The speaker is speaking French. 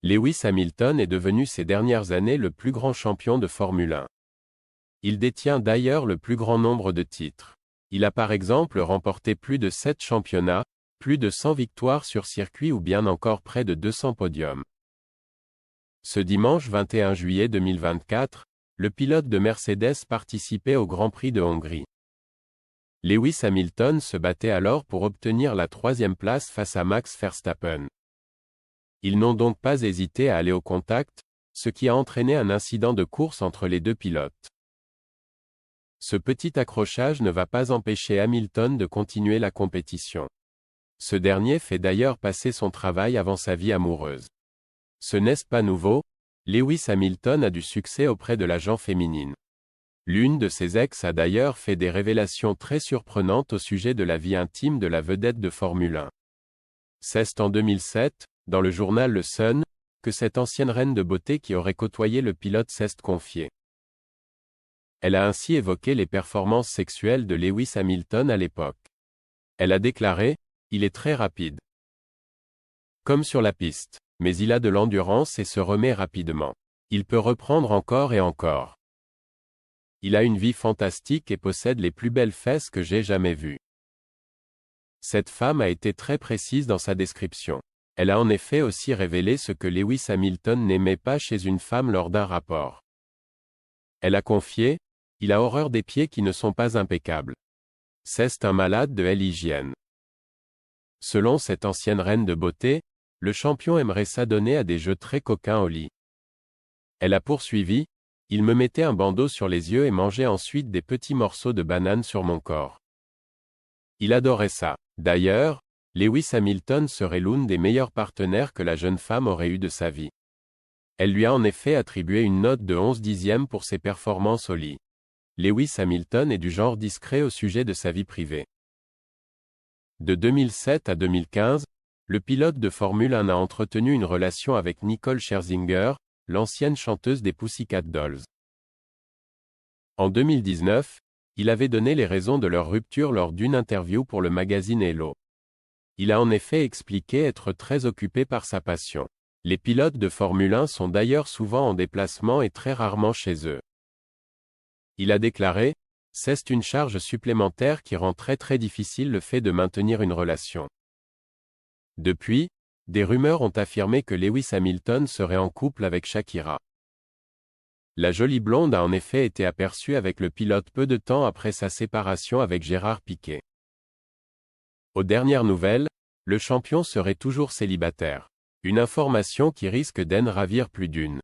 Lewis Hamilton est devenu ces dernières années le plus grand champion de Formule 1. Il détient d'ailleurs le plus grand nombre de titres. Il a par exemple remporté plus de 7 championnats, plus de 100 victoires sur circuit ou bien encore près de 200 podiums. Ce dimanche 21 juillet 2024, le pilote de Mercedes participait au Grand Prix de Hongrie. Lewis Hamilton se battait alors pour obtenir la 3e place face à Max Verstappen. Ils n'ont donc pas hésité à aller au contact, ce qui a entraîné un incident de course entre les deux pilotes. Ce petit accrochage ne va pas empêcher Hamilton de continuer la compétition. Ce dernier fait d'ailleurs passer son travail avant sa vie amoureuse. Ce n'est pas nouveau, Lewis Hamilton a du succès auprès de la gent féminine. L'une de ses ex a d'ailleurs fait des révélations très surprenantes au sujet de la vie intime de la vedette de Formule 1. C'est en 2007, dans le journal Le Sun, que cette ancienne reine de beauté qui aurait côtoyé le pilote s'est confiée. Elle a ainsi évoqué les performances sexuelles de Lewis Hamilton à l'époque. Elle a déclaré « Il est très rapide. Comme sur la piste, mais il a de l'endurance et se remet rapidement. Il peut reprendre encore et encore. Il a une vie fantastique et possède les plus belles fesses que j'ai jamais vues. » Cette femme a été très précise dans sa description. Elle a en effet aussi révélé ce que Lewis Hamilton n'aimait pas chez une femme lors d'un rapport. Elle a confié « Il a horreur des pieds qui ne sont pas impeccables. C'est un malade de l'hygiène. » Selon cette ancienne reine de beauté, le champion aimerait s'adonner à des jeux très coquins au lit. Elle a poursuivi « Il me mettait un bandeau sur les yeux et mangeait ensuite des petits morceaux de banane sur mon corps. Il adorait ça. » D'ailleurs, Lewis Hamilton serait l'une des meilleures partenaires que la jeune femme aurait eu de sa vie. Elle lui a en effet attribué une note de 11 dixièmes pour ses performances au lit. Lewis Hamilton est du genre discret au sujet de sa vie privée. De 2007 à 2015, le pilote de Formule 1 a entretenu une relation avec Nicole Scherzinger, l'ancienne chanteuse des Pussycat Dolls. En 2019, il avait donné les raisons de leur rupture lors d'une interview pour le magazine Hello. Il a en effet expliqué être très occupé par sa passion. Les pilotes de Formule 1 sont d'ailleurs souvent en déplacement et très rarement chez eux. Il a déclaré « C'est une charge supplémentaire qui rend très difficile le fait de maintenir une relation. » Depuis, des rumeurs ont affirmé que Lewis Hamilton serait en couple avec Shakira. La jolie blonde a en effet été aperçue avec le pilote peu de temps après sa séparation avec Gérard Piquet. Aux dernières nouvelles, le champion serait toujours célibataire. Une information qui risque d'en ravir plus d'une.